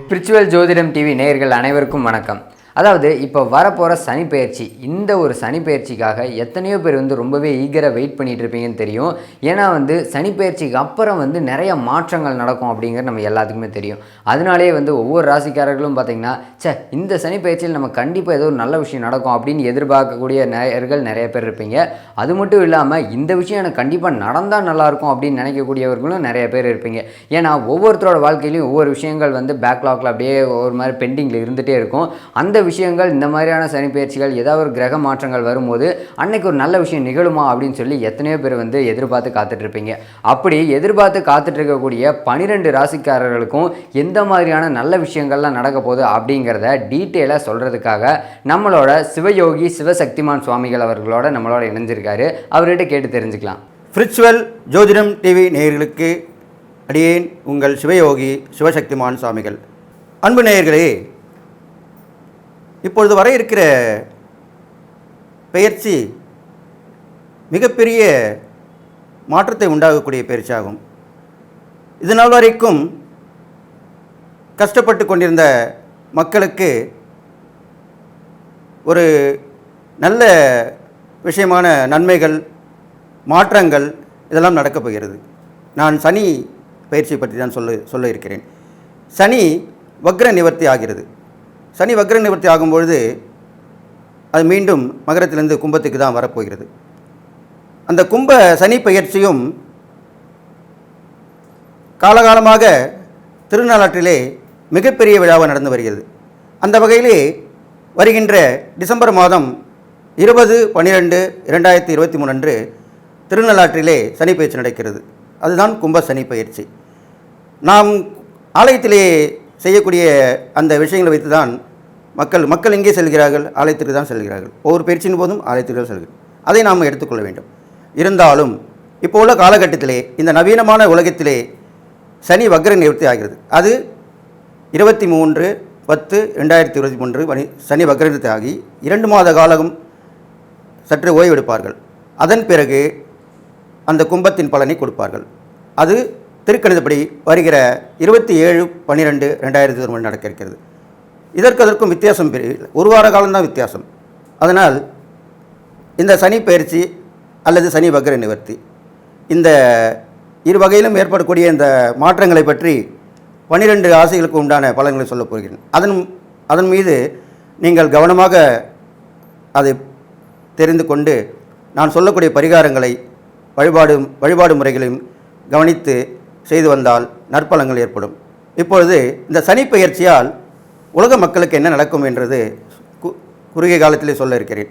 Spiritual ஜோதிடம் TV நேயர்கள் அனைவருக்கும் வணக்கம். அதாவது இப்போ வரப்போகிற சனிப்பெயர்ச்சி, இந்த ஒரு சனிப்பெயர்ச்சிக்காக எத்தனையோ பேர் ரொம்பவே ஈகராக வெயிட் பண்ணிகிட்டு இருப்பீங்கன்னு தெரியும். ஏன்னா சனிப்பெயர்ச்சிக்கு அப்புறம் நிறைய மாற்றங்கள் நடக்கும் அப்படிங்கிறது நம்ம எல்லாத்துக்குமே தெரியும். அதனாலே ஒவ்வொரு ராசிக்காரர்களும் பார்த்திங்கன்னா, இந்த சனிப்பெயர்ச்சியில் நம்ம கண்டிப்பாக ஏதோ ஒரு நல்ல விஷயம் நடக்கும் அப்படின்னு எதிர்பார்க்கக்கூடிய நேயர்கள் நிறைய பேர் இருப்பீங்க. அது மட்டும் இல்லாமல் இந்த விஷயம் எனக்கு கண்டிப்பாக நடந்தால் நல்லாயிருக்கும் அப்படின்னு நினைக்கக்கூடியவர்களும் நிறைய பேர் இருப்பீங்க. ஏன்னா ஒவ்வொருத்தரோட வாழ்க்கையிலையும் ஒவ்வொரு விஷயங்கள் பேக்லாகில் அப்படியே ஒரு மாதிரி பெண்டிங்கில் இருந்துகிட்டே இருக்கும். அந்த விஷயங்கள் இந்த மாதிரியான சனிப்பெயர்ச்சிகள் ஏதாவது ஒரு கிரக மாற்றங்கள் வரும்போது அன்னைக்கு ஒரு நல்ல விஷயம் நிகழுமா அப்படின்னு சொல்லி எத்தனையோ பேர் எதிர்பார்த்து காத்துட்ருப்பீங்க. அப்படி எதிர்பார்த்து காத்துட்டு இருக்கக்கூடிய 12 ராசிக்காரர்களுக்கும் எந்த மாதிரியான நல்ல விஷயங்கள்லாம் நடக்க போகுது அப்படிங்கிறத டீட்டெயிலாக சொல்கிறதுக்காக நம்மளோட சிவயோகி சிவசக்திமான் சுவாமிகள் அவர்களோட நம்மளோட இணைஞ்சிருக்காரு. அவர்கிட்ட கேட்டு தெரிஞ்சுக்கலாம். ஸ்பிரிச்சுவல் ஜோதிடம் டிவி நேயர்களுக்கு அடியேன் உங்கள் சிவயோகி சிவசக்திமான் சுவாமிகள். அன்பு நேயர்களே, இப்பொழுது வர இருக்கிற பெயர்ச்சி மிகப்பெரிய மாற்றத்தை உண்டாகக்கூடிய பயிற்சியாகும். இதனால் வரைக்கும் கஷ்டப்பட்டு கொண்டிருந்த மக்களுக்கு ஒரு நல்ல விஷயமான நன்மைகள், மாற்றங்கள் இதெல்லாம் நடக்கப் போகிறது. நான் சனி பயிற்சி பற்றி தான் சொல்ல இருக்கிறேன். சனி வக்ர நிவர்த்தி ஆகிறது. சனி வக்ர நிவர்த்தி ஆகும்பொழுது அது மீண்டும் மகரத்திலிருந்து கும்பத்துக்கு தான் வரப்போகிறது. அந்த கும்ப சனி பயிற்சியும் காலகாலமாக திருநாளாற்றிலே மிகப்பெரிய விழாவாக நடந்து வருகிறது. அந்த வகையிலே வருகின்ற டிசம்பர் மாதம் 20/12/2023 அன்று திருநள்ளாற்றிலே சனி பயிற்சி நடக்கிறது. அதுதான் கும்ப சனி பயிற்சி. நாம் ஆலயத்திலே செய்யக்கூடிய அந்த விஷயங்களை வைத்து தான் மக்கள் எங்கே செல்கிறார்கள்? ஆலயத்திற்கு தான் செல்கிறார்கள். ஒவ்வொரு பயிற்சியின் போதும் ஆலயத்திற்கு தான் செல்கிறார்கள். அதை நாம் எடுத்துக்கொள்ள வேண்டும். இருந்தாலும் இப்போ உள்ள காலகட்டத்திலே, இந்த நவீனமான உலகத்திலே சனி வக்ர நிவர்த்தி ஆகிறது. அது 23/10/2023 சனி வக்ர நிவர்த்தி ஆகி 2 மாத காலம் சற்று ஓய்வெடுப்பார்கள். அதன் பிறகு அந்த கும்பத்தின் பலனை கொடுப்பார்கள். அது திருக்கணிதப்படி வருகிற 27/12/2023 நடக்க இருக்கிறது. அதற்கும் வித்தியாசம் ஒரு வார காலம்தான் வித்தியாசம். அதனால் இந்த சனி பயிற்சி அல்லது சனி வக்ர நிவர்த்தி, இந்த இரு வகையிலும் ஏற்படக்கூடிய இந்த மாற்றங்களை பற்றி 12 ராசிகளுக்கு உண்டான பலன்களை சொல்லப் போகிறேன். அதன் மீது நீங்கள் கவனமாக அதை தெரிந்து கொண்டு நான் சொல்லக்கூடிய பரிகாரங்களை வழிபாடு முறைகளையும் கவனித்து செய்து வந்தால் நற்பலங்கள் ஏற்படும். இப்பொழுது இந்த சனி பயிற்சியால் உலக மக்களுக்கு என்ன நடக்கும் என்றது குறுகிய காலத்திலே சொல்ல இருக்கிறேன்.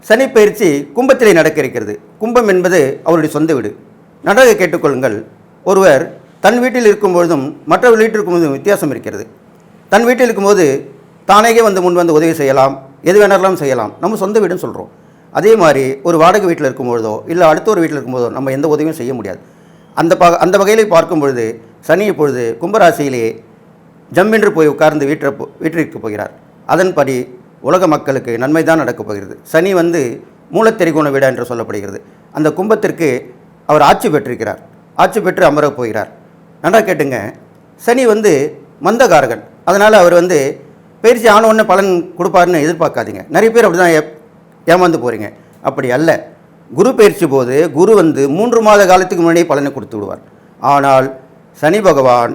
சனி பயிற்சி கும்பத்திலே நடக்க இருக்கிறது. கும்பம் என்பது அவருடைய சொந்த வீடு. நன்றாக கேட்டுக்கொள்ளுங்கள். ஒருவர் தன் வீட்டில் இருக்கும்பொழுதும் மற்றவர் வீட்டில் இருக்கும்போதும் வித்தியாசம் இருக்கிறது. தன் வீட்டில் இருக்கும்போது தானே முன் வந்து உதவி செய்யலாம், எது வேணாலும் செய்யலாம். நம்ம சொந்த வீடுன்னு சொல்கிறோம். அதே மாதிரி ஒரு வாடகை வீட்டில் இருக்கும்பொழுதோ இல்லை அடுத்த ஒரு வீட்டில் இருக்கும்போதோ நம்ம எந்த உதவியும் செய்ய முடியாது. அந்த வகையிலே பார்க்கும் பொழுது சனி இப்பொழுது கும்பராசியிலே ஜம்மென்று போய் உட்கார்ந்து வீட்டிற்கு போகிறார். அதன்படி உலக மக்களுக்கு நன்மை தான் நடக்கப் போகிறது. சனி மூலத்திரிகோண வீடு என்று சொல்லப்படுகிறது. அந்த கும்பத்திற்கு அவர் ஆட்சி பெற்றிருக்கிறார். ஆட்சி பெற்று அமரப் போகிறார். நன்றாக கேட்டுங்க. சனி மந்தகாரகன். அதனால் அவர் பயிற்சி ஆன உடனே பலன் கொடுப்பாருன்னு எதிர்பார்க்காதீங்க. நிறைய பேர் அப்படி தான் ஏமாந்து போகிறீங்க. அப்படி அல்ல. குரு பயிற்சி போது குரு 3 மாத காலத்துக்கு முன்னாடியே பலனை கொடுத்து விடுவார். ஆனால் சனி பகவான்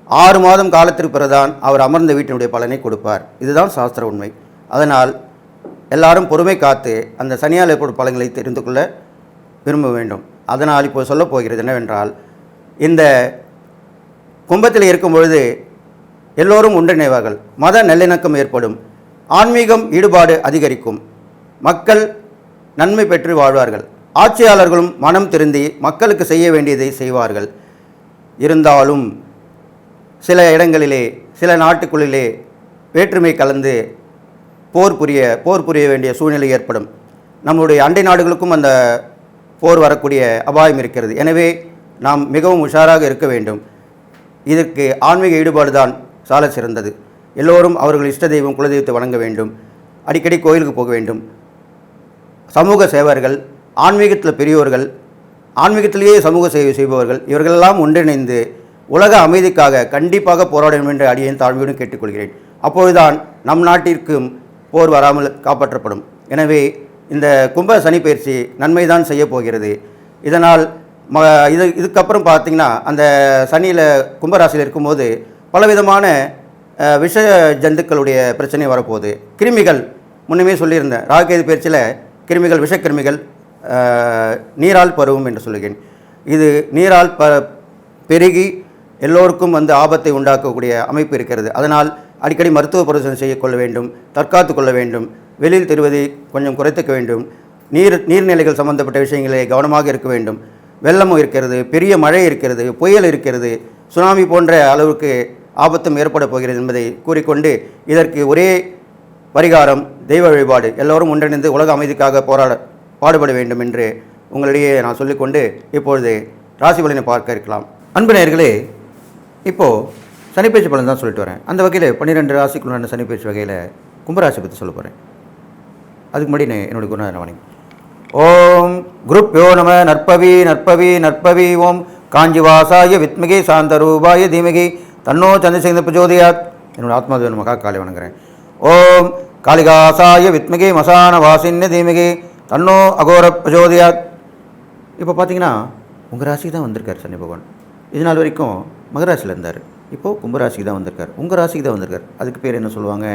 6 மாதம் காலத்திற்கு பிறகுதான் அவர் அமர்ந்த வீட்டினுடைய பலனை கொடுப்பார். இதுதான் சாஸ்திர உண்மை. அதனால் எல்லாரும் பொறுமை காத்து அந்த சனியால் ஏற்படும் பலன்களை தெரிந்து கொள்ள விரும்ப வேண்டும். அதனால் இப்போ சொல்லப் போகிறது என்னவென்றால், இந்த கும்பத்தில் இருக்கும் பொழுது எல்லோரும் ஒன்றிணைவார்கள். மத நல்லிணக்கம் ஏற்படும். ஆன்மீகம் ஈடுபாடு அதிகரிக்கும். மக்கள் நன்மை பெற்று வாழ்வார்கள். ஆட்சியாளர்களும் மனம் திருந்தி மக்களுக்கு செய்ய வேண்டியதை செய்வார்கள். இருந்தாலும் சில இடங்களிலே, சில நாட்டுக்குள்ளிலே வேற்றுமை கலந்து போர் புரிய வேண்டிய சூழ்நிலை ஏற்படும். நம்முடைய அண்டை நாடுகளுக்கும் அந்த போர் வரக்கூடிய அபாயம் இருக்கிறது. எனவே நாம் மிகவும் உஷாராக இருக்க வேண்டும். இதற்கு ஆன்மீக ஈடுபாடு தான் சால சிறந்தது. எல்லோரும் அவர்கள் இஷ்ட தெய்வம் குலதெய்வத்தை வணங்க வேண்டும். அடிக்கடி கோயிலுக்கு போக வேண்டும். சமூக சேவர்கள், ஆன்மீகத்தில் பெரியோர்கள், ஆன்மீகத்திலேயே சமூக சேவை செய்பவர்கள் இவர்களெல்லாம் ஒன்றிணைந்து உலக அமைதிக்காக கண்டிப்பாக போராட வேண்டும் என்று அடியேன் தாழ்மையுடன் கேட்டுக்கொள்கிறேன். அப்பொழுதுதான் நம் நாட்டிற்கும் போர் வராமல் காப்பாற்றப்படும். எனவே இந்த கும்ப சனி பயிற்சி நன்மை தான் செய்ய போகிறது. இதனால் இதுக்கப்புறம் பார்த்திங்கன்னா அந்த சனியில் கும்பராசியில் இருக்கும்போது பலவிதமான விஷ ஜந்துக்களுடைய பிரச்சனை வரப்போகுது. கிருமிகள் முன்னமே சொல்லியிருந்தேன், ராகுகேது பயிற்சியில் கிருமிகள் விஷக்கிருமிகள் நீரால் பரவும் என்று சொல்லுகிறேன். இது நீரால் பெருகி எல்லோருக்கும் ஆபத்தை உண்டாக்கக்கூடிய அமைப்பு இருக்கிறது. அதனால் அடிக்கடி மருத்துவ பரிசோதனை செய்யக்கொள்ள வேண்டும், தற்காத்து கொள்ள வேண்டும், வெளியில் தெரிவதை கொஞ்சம் குறைத்துக்க வேண்டும், நீர்நிலைகள் சம்பந்தப்பட்ட விஷயங்களே கவனமாக இருக்க வேண்டும். வெள்ளமும் இருக்கிறது, பெரிய மழை இருக்கிறது, புயல் இருக்கிறது, சுனாமி போன்ற அளவுக்கு ஆபத்தும் ஏற்பட போகிறது என்பதை கூறிக்கொண்டு இதற்கு ஒரே பரிகாரம் தெய்வ வழிபாடு. எல்லோரும் ஒன்றிணைந்து உலக அமைதிக்காக பாடுபட வேண்டும் என்று உங்களிடையே நான் சொல்லிக்கொண்டு இப்பொழுது ராசி பலனை பார்க்க இருக்கலாம். அன்பு நேயர்களே, இப்போது சனிப்பயிற்சி பலன் தான் சொல்லிட்டு வரேன். அந்த வகையில் 12 ராசிக்குள்ளான சனிப்பயிற்சி வகையில் கும்பராசி பற்றி சொல்ல போகிறேன். அதுக்கு முன்னாடி என்னுடைய குருநாதன் ஓம் குருப்யோ நம நற்பவி நற்பவி நற்பவி ஓம் காஞ்சிவாசாய வித்மிகி சாந்தரூபாய தீமகி தன்னோ சந்திரசேகர பிரஜோதியாத். என்னோடய ஆத்மாதேவன் மகா காளி வணங்குறேன். ஓம் காளிகாசாய வித்மிகி மசான வாசின்ய தீமகி தன்னோ அகோர பிரஜோதியாத். இப்போ பார்த்தீங்கன்னா உங்கள் ராசிக்கு தான் வந்திருக்கார் சனி பகவான். இது நாள் வரைக்கும் மகராசியில் இருந்தார், இப்போது கும்பராசிக்கு தான் வந்திருக்கார், உங்கள் ராசிக்கு தான் வந்திருக்கார். அதுக்கு பேர் என்ன சொல்லுவாங்க?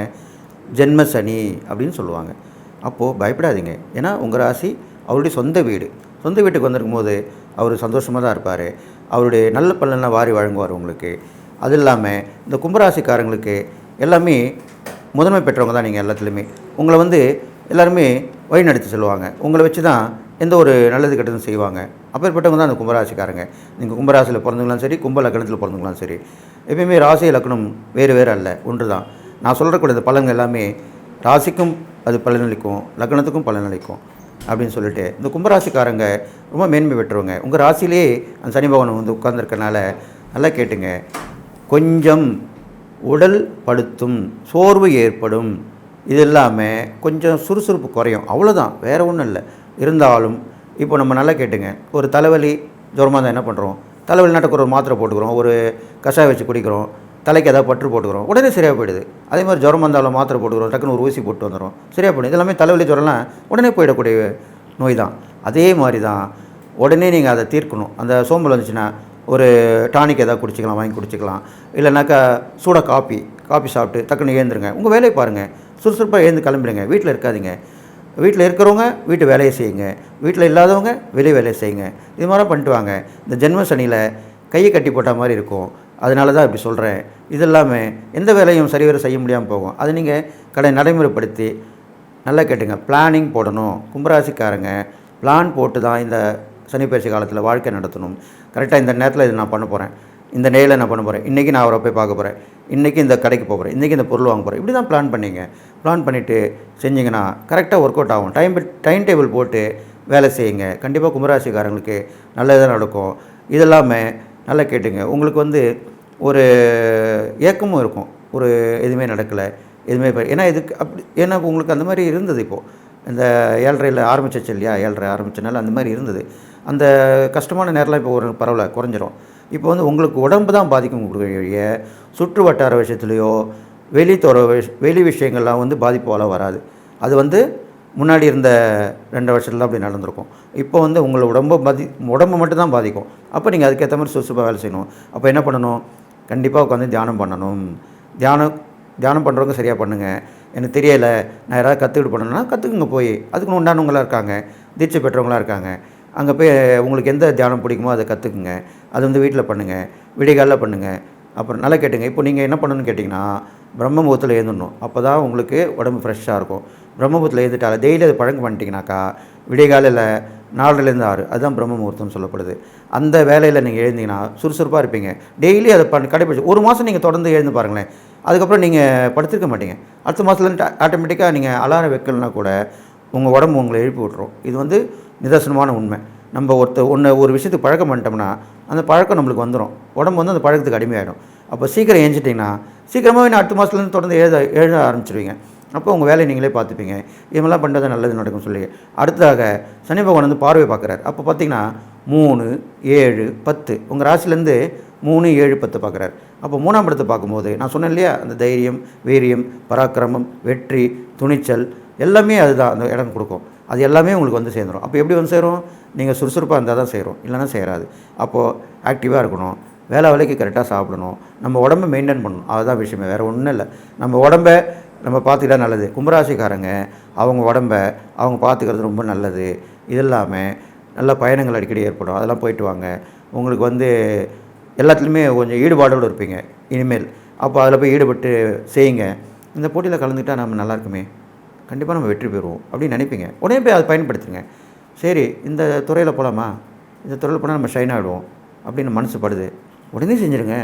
ஜென்ம சனி அப்படின்னு சொல்லுவாங்க. அப்போது பயப்படாதீங்க, ஏன்னா உங்கள் ராசி அவருடைய சொந்த வீடு. சொந்த வீட்டுக்கு வந்திருக்கும் போது அவர் சந்தோஷமாக தான் இருப்பார். அவருடைய நல்ல பலனெல்லாம் வாரி வழங்குவார் உங்களுக்கு. அது இல்லாமல் இந்த கும்பராசிக்காரங்களுக்கு எல்லாமே முதன்மை பெற்றவங்க தான். நீங்கள் எல்லாத்துலேயுமே உங்களை எல்லாருமே வழி நடத்தி செல்வாங்க. உங்களை வச்சு தான் எந்த ஒரு நல்லது கெட்டதும் செய்வாங்க. அப்பேற்பட்டவங்க தான் அந்த கும்பராசிக்காரங்க. நீங்கள் கும்பராசியில் பிறந்தவங்களாம் சரி, கும்ப லக்கணத்தில் பிறந்தவங்களாம் சரி, எப்பயுமே ராசி லக்கணம் வேறு வேறு அல்ல, ஒன்று தான். நான் சொல்கிறக்கூடிய பலன்கள் எல்லாமே ராசிக்கும் அது பலனளிக்கும், லக்னத்துக்கும் பலனளிக்கும் அப்படின்னு சொல்லிட்டு இந்த கும்பராசிக்காரங்க ரொம்ப மேன்மை பெற்றவங்க. உங்கள் ராசியிலே அந்த சனி பகவான் உட்கார்ந்துருக்கனால நல்லா கேட்டுங்க, கொஞ்சம் உடல் படுத்தும், சோர்வு ஏற்படும், இது இல்லாமல் கொஞ்சம் சுறுசுறுப்பு குறையும், அவ்வளோதான், வேறு ஒன்றும் இல்லை. இருந்தாலும் இப்போ நம்ம நல்லா கேட்டுங்க, ஒரு தலைவலி ஜுரமாக தான் என்ன பண்ணுறோம்? தலைவலி நாட்டுக்கு ஒரு மாத்திரை போட்டுக்கிறோம், ஒரு கஷாயம் வச்சு குடிக்கிறோம், தலைக்கு ஏதாவது பற்று போட்டுக்கிறோம், உடனே சரியாக போயிடுது. அதே மாதிரி ஜுரம் வந்தாலும் மாத்திரை போட்டுக்கிறோம், டக்குன்னு ஒரு ஊசி போட்டு வந்துடும், சரியாக போயிடும். இதெல்லாமே தலைவலி ஜுரம்லாம் உடனே போயிடக்கூடிய நோய் தான். அதே மாதிரி தான் உடனே நீங்கள் அதை தீர்க்கணும். அந்த சோம்பல் வந்துச்சுன்னா ஒரு டானிக் ஏதாவது குடிச்சிக்கலாம், வாங்கி குடிச்சிக்கலாம். இல்லைனாக்கா சூடாக காப்பி சாப்பிட்டு டக்குன்னு எழுந்துருங்க, உங்கள் வேலையை பாருங்கள், சுறுசுறுப்பாக எழுந்து கிளம்பிடுங்க. வீட்டில் இருக்காதீங்க. வீட்டில் இருக்கிறவங்க வீட்டு வேலையை செய்யுங்க, வீட்டில் இல்லாதவங்க வெளியே வேலையை செய்யுங்க. இது மாதிரி பண்ணிட்டு வாங்க. இந்த ஜென்ம சனியில் கையை கட்டி போட்ட மாதிரி இருக்கும். அதனால தான் இப்படி சொல்கிறேன். இது இல்லாமல் எந்த வேலையும் சரிவர செய்ய முடியாமல் போகும். அதை நீங்கள் நடைமுறைப்படுத்தி நல்லா கேட்டுங்க, பிளானிங் போடணும். கும்பராசிக்காரங்க பிளான் போட்டு தான் இந்த சனிப்பயிற்சி காலத்தில் வாழ்க்கை நடத்தணும். கரெக்டாக இந்த நேரத்தில் இது நான் பண்ண போகிறேன், இந்த நேரில் நான் பண்ண போகிறேன், இன்றைக்கி நான் அவரை போய் பார்க்க போகிறேன், இன்றைக்கி இந்த கடைக்கு போகிறேன், இன்றைக்கி இந்த பொருள் வாங்க போகிறேன், இப்படி தான் பிளான் பண்ணிங்க. பிளான் பண்ணிவிட்டு செஞ்சிங்கன்னா கரெக்டாக ஒர்க் அவுட் ஆகும். டைம் டேபிள் போட்டு வேலை செய்யுங்க. கண்டிப்பாக கும்பராசிக்காரங்களுக்கு நல்லதாக நடக்கும். இது இல்லாமல் நல்லா கேட்டுங்க, உங்களுக்கு ஒரு ஏக்கமும் இருக்கும், ஒரு எதுவுமே நடக்கலை, எதுவுமே ஏன்னா உங்களுக்கு அந்த மாதிரி இருந்தது. இப்போது இந்த 7:30 ஆரம்பிச்சிச்சு இல்லையா, 7:30 ஆரம்பிச்சனால அந்த மாதிரி இருந்தது. அந்த கஷ்டமான நேரம்லாம் இப்போ ஒரு பரவல குறைஞ்சிரும். இப்போ உங்களுக்கு உடம்பு தான் பாதிக்கும் கொடுக்க, சுற்று வட்டார விஷயத்துலையோ வெளி விஷயங்கள்லாம் பாதிப்பு வராது. அது முன்னாடி இருந்த 2 வருஷத்துல அப்படி நடந்திருக்கும். இப்போ உங்களை உடம்பு மட்டும்தான் பாதிக்கும். அப்போ நீங்கள் அதுக்கேற்ற மாதிரி சுறுசுறுப்பாக வேலை செய்யணும். அப்போ என்ன பண்ணணும்? கண்டிப்பாக உட்காந்து தியானம் பண்ணணும். தியானம் பண்ணுறவங்க சரியாக பண்ணுங்கள். எனக்கு தெரியலை, நான் யாராவது கற்றுக்கிட்டு பண்ணணும்னா கற்றுக்குங்க. போய் அதுக்குன்னு உண்டானவங்களாக இருக்காங்க, தீட்சை பெற்றவங்களாக இருக்காங்க. அங்கே போய் உங்களுக்கு எந்த தியானம் பிடிக்குமோ அதை கற்றுக்குங்க. அது வீட்டில் பண்ணுங்கள், விடிகாலில் பண்ணுங்கள். அப்புறம் நல்லா கேட்டுங்க, இப்போ நீங்கள் என்ன பண்ணணும்னு கேட்டிங்கன்னா, பிரம்ம முகூர்த்தத்தில் எழுந்துடணும். அப்போ தான் உங்களுக்கு உடம்பு ஃப்ரெஷ்ஷாக இருக்கும். பிரம்ம முகூர்த்தத்தில் எழுந்துட்டால டெய்லி அதை பழக்கம் பண்ணிட்டீங்கனாக்கா விடிகாலில் 4லேருந்து 6 அதுதான் பிரம்ம முகூர்த்தம்னு சொல்லப்படுது. அந்த வேலையில் நீங்கள் எழுந்தீங்கன்னா சுறுசுறுப்பாக இருப்பீங்க. டெய்லி அதை கடைபிடிச்சி 1 மாதம் நீங்கள் தொடர்ந்து எழுந்து பாருங்களேன். அதுக்கப்புறம் நீங்கள் படுத்திருக்க மாட்டீங்க. அடுத்த மாதத்துலேருந்து ஆட்டோமேட்டிக்காக நீங்கள் அலாரம் வைக்கலனா கூட உங்கள் உடம்பு உங்களை எழுப்பி விட்டுரும். இது நிதர்சனமான உண்மை. நம்ம ஒரு விஷயத்துக்கு பழக்கம் பண்ணிட்டோம்னா அந்த பழக்கம் நம்மளுக்கு வந்துடும். உடம்பு அந்த பழக்கத்துக்கு அடிமையாகிடும். அப்போ சீக்கிரம் எழுந்துட்டிங்கன்னா சீக்கிரமாகவே அடுத்த மாதத்துலேருந்து தொடர்ந்து எழுத ஆரம்பிச்சிருவீங்க. அப்போ உங்கள் வேலையை நீங்களே பார்த்துப்பீங்க. இதெல்லாம் பண்ணுறது நல்லது நடக்கும் சொல்லி அடுத்ததாக சனி பகவான் பார்வை பார்க்குறாரு. அப்போ பார்த்திங்கன்னா 3, 7, 10 உங்கள் ராசிலேருந்து 3, 7, 10 பார்க்குறாரு. அப்போ 3ஆம் இடத்தை பார்க்கும்போது நான் சொன்னேன் இல்லையா, அந்த தைரியம், வீரியம், பராக்கிரமம், வெற்றி, துணிச்சல் எல்லாமே அதுதான் அந்த இடம் கொடுக்கும். அது எல்லாமே உங்களுக்கு வந்து சேர்ந்துடும். அப்போ எப்படி வந்து சேரும்? நீங்கள் சுறுசுறுப்பாக இருந்தால் தான் சேரும், இல்லைன்னா சேராது. அப்போது ஆக்டிவாக இருக்கணும், வேலைக்கு கரெக்டாக சாப்பிடணும், நம்ம உடம்பை மெயின்டைன் பண்ணணும். அதுதான் விஷயமே, வேறு ஒன்றும் இல்லை. நம்ம உடம்பை நம்ம பார்த்துக்கிட்டா நல்லது. கும்பராசிக்காரங்க அவங்க உடம்பை அவங்க பார்த்துக்கிறது ரொம்ப நல்லது. இது இல்லாமல் நல்ல பயணங்கள் அடிக்கடி ஏற்படும், அதெல்லாம் போயிட்டு வாங்க. உங்களுக்கு வந்து எல்லாத்துலேயுமே கொஞ்சம் ஈடுபாடோடு இருப்பீங்க இனிமேல். அப்போ அதில் போய் ஈடுபட்டு செய்யுங்க. இந்த போட்டியில் கலந்துக்கிட்டால் நம்ம நல்லா இருக்குமே, கண்டிப்பாக நம்ம வெற்றி பெறுவோம் அப்படின்னு நினைப்பீங்க. உடனே போய் அதை பயன்படுத்துங்க. சரி, இந்த துறையில் போகலாமா, இந்த துறையில் போனால் நம்ம ஷைன் ஆகிடுவோம் அப்படின்னு மனசு படுது, உடனே செஞ்சுருங்க.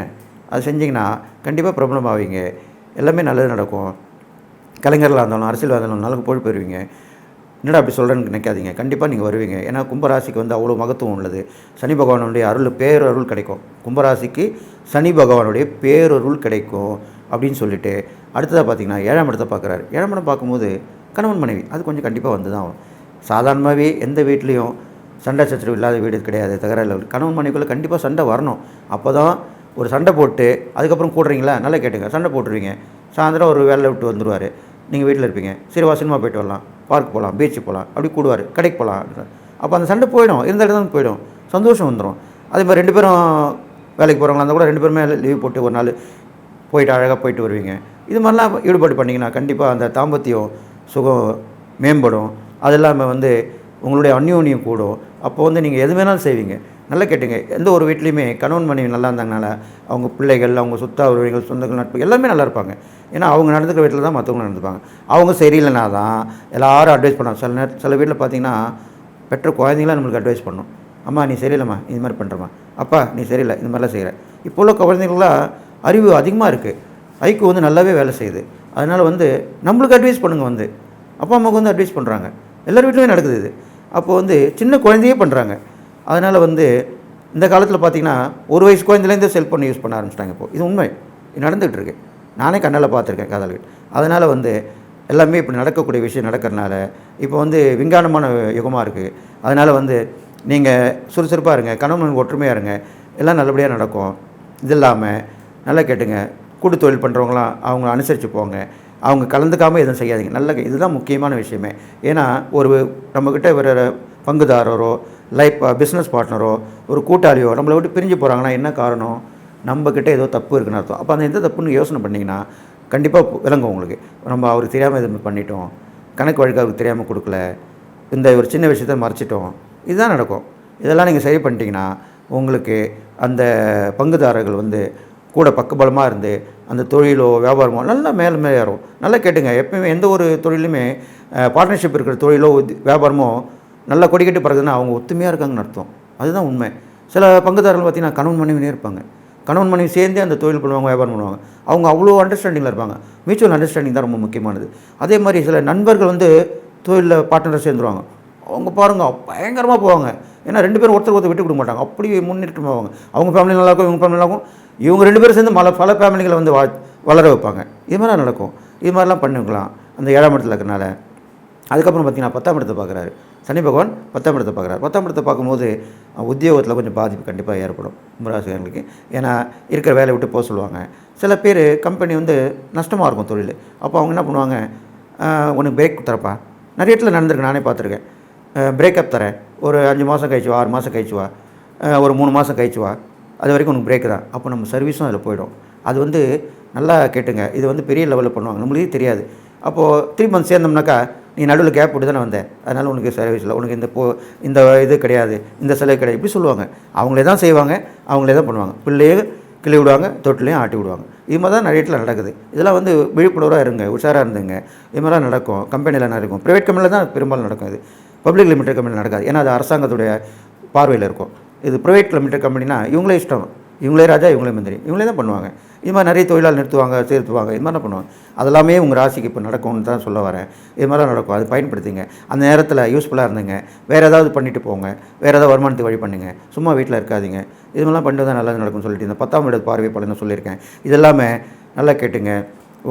அது செஞ்சிங்கன்னா கண்டிப்பாக பிரபலம் ஆவீங்க, எல்லாமே நல்லது நடக்கும். கலைஞர்களாக இருந்தாலும் அரசியல்வாதியாக இருந்தாலும் நல்ல புகழ் பெறுவீங்க. என்னடா அப்படி சொல்கிறேன்னு நினைக்காதீங்க, கண்டிப்பாக நீங்கள் வருவீங்க. ஏன்னா கும்பராசிக்கு வந்து அவ்வளோ மகத்துவம் உள்ளது. சனி பகவானுடைய அருள், பேரருள் கிடைக்கும். கும்பராசிக்கு சனி பகவானுடைய பேரருள் கிடைக்கும் அப்படின்னு சொல்லிட்டு அடுத்ததாக பார்த்தீங்கன்னா 7ஆம் இடத்தை பார்க்குறாரு. 7ஆம் இடம் பார்க்கும்போது கணவன் மனைவி அது கொஞ்சம் கண்டிப்பாக வந்து தான் ஆகும். சாதாரணமாகவே எந்த வீட்லேயும் சண்டை சச்சரவு இல்லாத வீடு கிடையாது. தகராறு கணவன் மனைவிக்குள்ளே கண்டிப்பாக சண்டை வரணும். அப்போ தான் ஒரு சண்டை போட்டு அதுக்கப்புறம் கூடுறீங்களா, நல்லா கேட்டுங்க. சண்டை போட்டுருவீங்க, சாயந்தரம் ஒரு வேலையை விட்டு வந்துடுவார், நீங்கள் வீட்டில் இருப்பீங்க. சரி வா சினிமா போய்ட்டு வரலாம், பார்க் போகலாம், பீச்சுக்கு போகலாம், அப்படி கூடுவார், கடைக்கு போகலாம். அப்போ அந்த சண்டை போயிடும், இருந்த இடத்துல போயிடும், சந்தோஷம் வந்துடும். அதே மாதிரி 2 பேரும் வேலைக்கு போகிறவங்களா இருந்தால் கூட 2 பேருமே லீவ் போட்டு ஒரு நாள் போயிட்டு அழகாக போயிட்டு வருவீங்க. இது மாதிரிலாம் ஈடுபாடு பண்ணிங்கன்னா கண்டிப்பாக அந்த தாம்பத்தியம் சுகம் மேம்படும். அது இல்லாமல் வந்து உங்களுடைய அந்யோன்யம் கூடும். அப்போ வந்து நீங்கள் எது வேணாலும் செய்வீங்க. நல்லா கேட்டுங்க, எந்த ஒரு வீட்லேயுமே கணவன் மனைவி நல்லா இருந்தாங்கனால அவங்க பிள்ளைகள், அவங்க சுத்த உறவினர்கள், சொந்தங்கள், நட்பு எல்லாமே நல்லா இருப்பாங்க. ஏன்னா அவங்க நடந்துக்கிற வீட்டில் தான் மற்றவங்க நடந்துப்பாங்க. அவங்க சரியில்லைனா தான் எல்லோரும் அட்வைஸ் பண்ணுவாங்க. சில வீட்டில் பார்த்தீங்கன்னா பெற்ற குழந்தைங்களாம் நம்மளுக்கு அட்வைஸ் பண்ணணும். அம்மா நீ சரியில்லைம்மா, இது மாதிரி பண்ணுறம்மா, அப்பா நீ சரியில்லை, இது மாதிரிலாம் செய்கிற. இப்போ உள்ள குழந்தைங்களாம் அறிவு அதிகமாக இருக்குது, ஐக்கு வந்து நல்லாவே வேலை செய்யுது. அதனால் வந்து நம்மளுக்கு அட்வைஸ் பண்ணுங்கள். வந்து அப்பா அம்மாவுக்கு வந்து அட்வைஸ் பண்ணுறாங்க. எல்லார் வீட்லையுமே நடக்குது இது. அப்போது வந்து சின்ன குழந்தையே பண்ணுறாங்க. அதனால் வந்து இந்த காலத்தில் பார்த்திங்கன்னா 1 வயசு குழந்தைலேருந்து செல்ஃபோன் யூஸ் பண்ண ஆரம்பிச்சிட்டாங்க. இப்போது இது உண்மை, இது நடந்துகிட்டு இருக்கு. நானே கண்ணால் பார்த்துருக்கேன் காதல்கள். அதனால் வந்து எல்லாமே இப்படி நடக்கக்கூடிய விஷயம் நடக்கிறனால இப்போ வந்து விஞ்ஞானமான யுகமாக இருக்குது. அதனால் வந்து நீங்கள் சுறுசுறுப்பாக இருங்க, கணவன் ஒற்றுமையாக இருங்க, எல்லாம் நல்லபடியாக நடக்கும். இது இல்லாமல் நல்லா கேட்டுங்க, கூட்டு தொழில் பண்ணுறவங்களாம் அவங்கள அனுசரித்து போங்க. அவங்க கலந்துக்காமல் எதுவும் செய்யாதீங்க. நல்ல இதுதான் முக்கியமான விஷயமே. ஏன்னா ஒரு நம்மக்கிட்ட வர பங்குதாரரோ பிஸ்னஸ் பார்ட்னரோ ஒரு கூட்டாளியோ நம்மளை விட்டு பிரிஞ்சு போகிறாங்கன்னா என்ன காரணம்? நம்மக்கிட்ட ஏதோ தப்பு இருக்குன்னு அர்த்தம். அப்போ அந்த எந்த தப்புன்னு யோசனை பண்ணிங்கன்னா கண்டிப்பாக விளங்கும் உங்களுக்கு. நம்ம அவருக்கு தெரியாமல் எதுவும் பண்ணிட்டோம், கணக்கு வழக்கு அவருக்கு தெரியாமல் கொடுக்கல, இந்த ஒரு சின்ன விஷயத்தை மறைச்சிட்டோம், இதுதான் நடக்கும். இதெல்லாம் நீங்கள் சரி பண்ணிட்டீங்கன்னா உங்களுக்கு அந்த பங்குதாரர்கள் வந்து கூட பக்கபலமாக இருந்து அந்த தொழிலோ வியாபாரமோ நல்லா மேலே ஏறும். நல்லா கேட்டுங்க, எப்பவுமே எந்த ஒரு தொழிலுமே பார்ட்னர்ஷிப் இருக்கிற தொழிலோ வியாபாரமோ நல்லா கொடிக்கட்டு பறக்குதுன்னா அவங்க ஒத்துமையாக இருக்காங்கன்னு அர்த்தம். அதுதான் உண்மை. சில பங்குதாரர்கள் பார்த்திங்கன்னா கணவன் மனைவினே இருப்பாங்க. கணவன் மனைவி சேர்ந்தே அந்த தொழில் பண்ணுவாங்க, வியாபாரம் பண்ணுவாங்க. அவங்க அவ்வளோ அண்டர்ஸ்டாண்டிங்கில் இருப்பாங்க. மியூச்சுவல் அண்டர்ஸ்டாண்டிங் தான் ரொம்ப முக்கியமானது. அதே மாதிரி சில நண்பர்கள் வந்து தொழிலில் பார்ட்னராக சேர்ந்துருவாங்க. அவங்க பாருங்கள் பயங்கரமாக போவாங்க. ஏன்னா 2 பேரும் ஒருத்தர் விட்டு கொடுக்க மாட்டாங்க, அப்படி முன்னிட்டு போவாங்க. அவங்க ஃபேமிலி நல்லாயிருக்கும், இவங்க ஃபேமிலி நல்லாயிருக்கும். இவங்க 2 பேரும் சேர்ந்து பல ஃபேமிலிகளை வந்து வளர வைப்பாங்க. இது மாதிரிலாம் நடக்கும். இது மாதிரிலாம் பண்ணிக்கலாம் அந்த 7ஆம் இடத்துல இருக்கிறனால. அதுக்கப்புறம் பார்த்திங்கன்னா 10ஆம் இடத்தை பார்க்குறாரு சனி பகவான். 10ஆம் இடத்தை பார்க்குறாரு. 10ஆம் இடத்தை பார்க்கும்போது உத்தியோகத்தில் கொஞ்சம் பாதிப்பு கண்டிப்பாக ஏற்படும் கும்பராசிக்காரங்களுக்கு. ஏன்னா இருக்கிற வேலையை விட்டு போக சொல்லுவாங்க. சில பேர் கம்பெனி வந்து நஷ்டமாக இருக்கும் தொழில். அப்போ அவங்க என்ன பண்ணுவாங்க, உனக்கு பிரேக் தரப்பா. நிறைய இடத்துல நடந்திருக்கு, நானே பார்த்துருக்கேன். பிரேக்கப் தரேன், ஒரு 5 மாதம் கழிச்சு வா, 6 மாதம் கழிச்சு வா, ஒரு 3 மாதம் கழிச்சு வா, அது வரைக்கும் உனக்கு பிரேக்கு தான். அப்போ நம்ம சர்வீஸும் அதில் போயிடும். அது வந்து நல்லா கேட்டுங்க, இது வந்து பெரிய லெவலில் பண்ணுவாங்க, நம்மளுக்கே தெரியாது. அப்போது 3 மந்த்ஸ் சேர்ந்தோம்னாக்கா நீ நடுவில் கேப் விட்டு தானே வந்தேன், அதனால் உனக்கு சர்வீஸ் இல்லை, உனக்கு இந்த இது கிடையாது, இந்த செலவு கிடையாது, இப்படி சொல்லுவாங்க. அவங்களே தான் செய்வாங்க, அவங்களே தான் பண்ணுவாங்க. பிள்ளையே கிளி விடுவாங்க, தொட்டிலையும் ஆட்டி விடுவாங்க. இது மாதிரி தான் நிறைய இடத்துல நடக்குது. இதெல்லாம் வந்து விழிப்புணர்வாக இருங்க, உஷாராக இருந்துங்க. இது மாதிரிலாம் நடக்கும். கம்பெனியில் நடக்கும், ப்ரைவேட் கம்பெனியில் தான் பெரும்பாலும் நடக்கும். இது பப்ளிக் லிமிடெட் கம்பெனியில் நடக்காது. ஏன்னா அது அரசாங்கத்துடைய பார்வையில் இருக்கும். இது ப்ரைவேட் லிமிடெட் கம்பெனினா இவங்களே இஷ்டம், இவங்களே ராஜா, இவங்களே மந்திரி, இவங்களே தான் பண்ணுவாங்க. இது மாதிரி நிறைய தொழிலாளர் நிறுத்துவாங்க, சேர்த்துவாங்க, இது மாதிரிலாம் பண்ணுவாங்க. அதெல்லாமே உங்கள் ராசிக்கு இப்போ நடக்கும்னு தான் சொல்ல வரேன். இது மாதிரிலாம் நடக்கும். அது பயன்படுத்திங்க. அந்த நேரத்தில் யூஸ்ஃபுல்லாக இருந்துங்க. வேறு ஏதாவது பண்ணிவிட்டு போங்க, வேறு ஏதாவது வருமானத்துக்கு வழி பண்ணுங்க, சும்மா வீட்டில் இருக்காதிங்க. இது மாதிரிலாம் பண்ணிட்டு தான் நல்லது நடக்கும்னு சொல்லிட்டு இந்த 10ஆம் இட பார்வை பலன்னு சொல்லியிருக்கேன். இதெல்லாமே நல்லா கேட்டுங்க.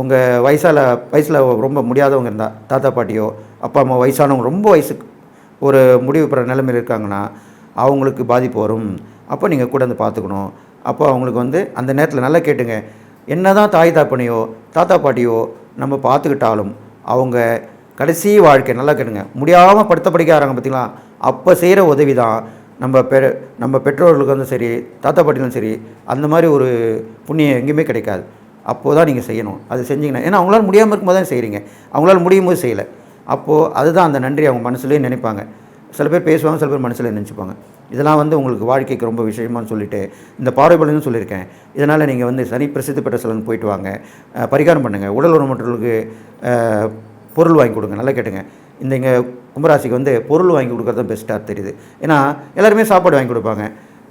உங்கள் வயசில் ரொம்ப முடியாதவங்க இருந்தால், தாத்தா பாட்டியோ அப்பா அம்மா வயசானவங்க ரொம்ப வயசுக்கு ஒரு முடிவு பெற நிலைமையில் இருக்காங்கன்னா அவங்களுக்கு பாதிப்பு வரும். அப்போ நீங்கள் கூட வந்து பார்த்துக்கணும். அப்போ அவங்களுக்கு வந்து அந்த நேரத்தில் நல்லா கேட்டுங்க. என்ன தான் தாய் தாப்பனையோ தாத்தா பாட்டியோ நம்ம பார்த்துக்கிட்டாலும் அவங்க கடைசி வாழ்க்கை நல்லா கேட்டுங்க, முடியாமல் படுத்த படிக்கிறாங்க பார்த்தீங்களா, அப்போ செய்கிற உதவி தான் நம்ம பெற்றோர்களுக்கு வந்து சரி, தாத்தா பாட்டிலும் சரி, அந்த மாதிரி ஒரு புண்ணியம் எங்கேயுமே கிடைக்காது. அப்போது தான் நீங்கள் செய்யணும். அது செஞ்சிங்கன்னா, ஏன்னா அவங்களால முடியாமல் இருக்கும்போது தான் செய்கிறீங்க, அவங்களால முடியும் போது செய்யலை. அப்போது அதுதான் அந்த நன்றி அவங்க மனசுலேயே நினைப்பாங்க. சில பேர் பேசுவாங்க, சில பேர் மனசில் நினச்சிப்பாங்க. இதெல்லாம் வந்து உங்களுக்கு வாழ்க்கைக்கு ரொம்ப விஷயமானு சொல்லிவிட்டு இந்த பார்வைபலன்னு சொல்லியிருக்கேன். இதனால் நீங்கள் வந்து சனி பிரசித்தி பெற்ற ஸ்தலம்னு போயிட்டு வாங்க, பரிகாரம் பண்ணுங்கள். உடல் உறமற்றவர்களுக்கு பொருள் வாங்கி கொடுங்க. நல்லா கேட்டுங்க, இங்கே கும்பராசிக்கு வந்து பொருள் வாங்கி கொடுக்குறது தான் பெஸ்ட்டாக தெரியுது. ஏன்னா எல்லாருமே சாப்பாடு வாங்கி கொடுப்பாங்க,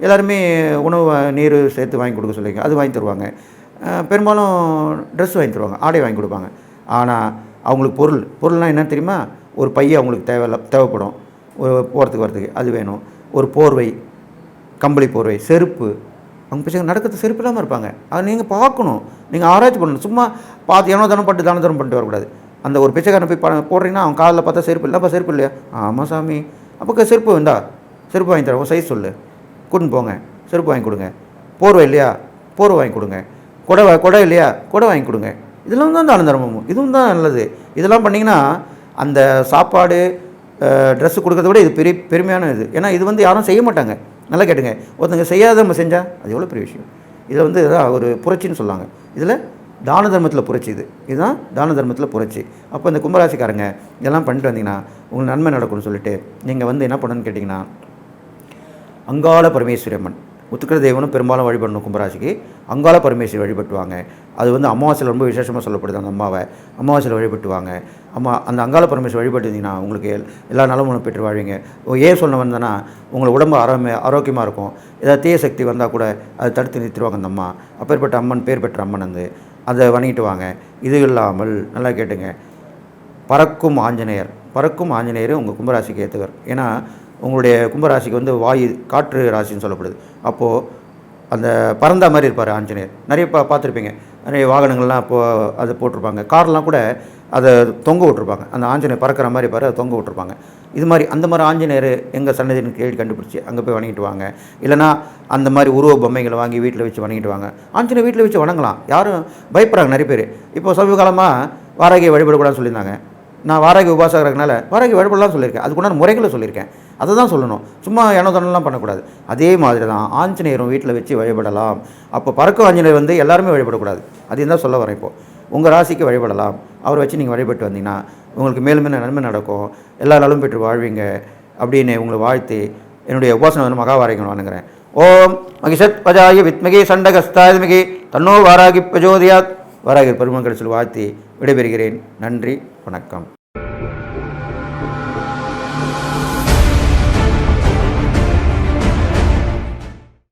எல்லாருமே உணவு நீர் சேர்த்து வாங்கி கொடுக்க சொல்லிங்க, அது வாங்கி தருவாங்க. பெரும்பாலும் ட்ரெஸ் வாங்கி தருவாங்க, ஆடை வாங்கி கொடுப்பாங்க. ஆனால் அவங்களுக்கு பொருள்னால் என்ன தெரியுமா, ஒரு பைய அவங்களுக்கு தேவைப்படும் போகிறதுக்கு வரதுக்கு, அது வேணும். ஒரு போர்வை, கம்பளி போர்வை, செருப்பு. அவங்க பசங்க நடக்கிறது செருப்பு இல்லாமல் இருப்பாங்க. அதை நீங்கள் பார்க்கணும், நீங்கள் ஆராய்ச்சி பண்ணணும். சும்மா பார்த்து ஏனோ தானே தான தரம் பண்ணிட்டு வரக்கூடாது. அந்த ஒரு பிச்சைக்காரன் போய் போடுறீங்கன்னா அவன் காலில் பார்த்தா செருப்பு இல்லைப்பா, செருப்பு இல்லையா, ஆமாம் சாமி, அப்போ செருப்பு வேண்டா, செருப்பு வாங்கி தரோம், சைஸ் சொல்லு, கூட்டின்னு போங்க, செருப்பு வாங்கி கொடுங்க. போர்வை இல்லையா, போர்வை வாங்கி கொடுங்க. கொடை இல்லையா, கொடை வாங்கி கொடுங்க. இதெல்லாம் தான் தான தர்மமும், இதுவும் தான் நல்லது. இதெல்லாம் பண்ணிங்கன்னா அந்த சாப்பாடு ட்ரெஸ்ஸு கொடுக்கறத விட இது பெருமையான இது. ஏன்னா இது வந்து யாரும் செய்ய மாட்டாங்க. நல்லா கேட்டுங்க, ஒருத்தங்க செய்யாத நம்ம செஞ்சால் அது எவ்வளோ பெரிய விஷயம். இதை வந்து ஒரு புரட்சின்னு சொல்லுவாங்க. இதில் தான தர்மத்தில் புரட்சி, இதுதான் தான தர்மத்தில் புரட்சி. அப்போ இந்த கும்பராசிக்காரங்க இதெல்லாம் பண்ணிட்டு வந்தீங்கன்னா உங்களுக்கு நன்மை நடக்கும்னு சொல்லிட்டு நீங்கள் வந்து என்ன பண்ணணும்னு கேட்டிங்கன்னா, அங்காள பரமேஸ்வரி அம்மன் உத்துக்கிற தெய்வனும் பெரும்பாலும் வழிபடணும். கும்பராசிக்கு அங்காள பரமேஸ்வரி வழிபட்டுவாங்க. அது வந்து அமாவாசையில் ரொம்ப விசேஷமாக சொல்லப்படுது. அந்த அம்மாவை அமாவாசையில் வழிபட்டுவாங்க. அந்த அங்காள பரமேஸ்வரி வழிபட்டுருந்தீங்கன்னா உங்களுக்கு எல்லா நலமும் பெற்று வாழ்வீங்க. ஏன் சொல்ல வந்தேன்னா, உங்கள் உடம்பு ஆரோக்கியமாக இருக்கும். ஏதாவது தீய சக்தி வந்தால் கூட அதை தடுத்து நிறுத்திடுவாங்க அந்த அம்மா. அப்பேற்பட்ட அம்மன், பேர் பெற்ற அம்மன் வந்து அதை வணங்கிட்டு வாங்க. இது இல்லாமல் நல்லா கேட்டுங்க, பறக்கும் ஆஞ்சநேயர் உங்கள் கும்பராசிக்கு ஏற்றுவர். ஏன்னா உங்களுடைய கும்பராசிக்கு வந்து காற்று ராசின்னு சொல்லப்படுது. அப்போது அந்த பறந்தா மாதிரி இருப்பார் ஆஞ்சநேயர். நிறைய பார்த்துருப்பீங்க, நிறைய வாகனங்கள்லாம் அப்போது அதை போட்டிருப்பாங்க. கார்லாம் கூட அதை தொங்க விட்டுருப்பாங்க. அந்த ஆஞ்சநேயர் பறக்கிற மாதிரி அதை தொங்க விட்டுருப்பாங்க. இது மாதிரி அந்த மாதிரி ஆஞ்சநேயர் எங்கள் சன்னதின்னு கேள்வி கண்டுபிடிச்சி அங்கே போய் வணங்கிட்டு வாங்க. இல்லைனா அந்த மாதிரி உருவ பொம்மைகளை வாங்கி வீட்டில் வச்சு வணங்கிட்டு வாங்க. ஆஞ்சநேயர் வீட்டில் வச்சு வணங்கலாம், யாரும் பயப்படுறாங்க நிறைய பேர். இப்போ சமீப காலமாக வாராகியை வழிபடக்கூடாதுன்னு சொல்லியிருந்தாங்க. நான் வாராகி உபாசகர்களால வாராகி வழிபடலாம் சொல்லியிருக்கேன். அதுக்குண்டான முறைகளை சொல்லியிருக்கேன், அதை தான் சொல்லணும். சும்மா ஏனோதானெலாம் பண்ணக்கூடாது. அதே மாதிரி தான் ஆஞ்சநேயரும் வீட்டில் வச்சு வழிபடலாம். அப்போ பறக்கும் ஆஞ்சநேயர் வந்து எல்லாருமே வழிபடக்கூடாது, அதையும் தான் சொல்ல வரேன். இப்போது உங்கள் ராசிக்கு வழிபடலாம். அவரை வச்சு நீங்கள் வழிபட்டு வந்தீங்கன்னா உங்களுக்கு மேலும் நன்மை நடக்கும், எல்லா நலமும் பெற்று வாழ்வீங்க அப்படின்னு உங்களை வாழ்த்து என்னுடைய உபாசனை வந்து மகாவாராகியை வணங்குறேன். ஓம் மகிஷத் பஜாய வித்மகி சண்டகஸ்தாத்மிகி தன்னோ வாராகி பிரஜோதியாத். வாராகி பெருமக்கள் வாழ்த்தி விடைபெறுகிறேன். நன்றி, வணக்கம்.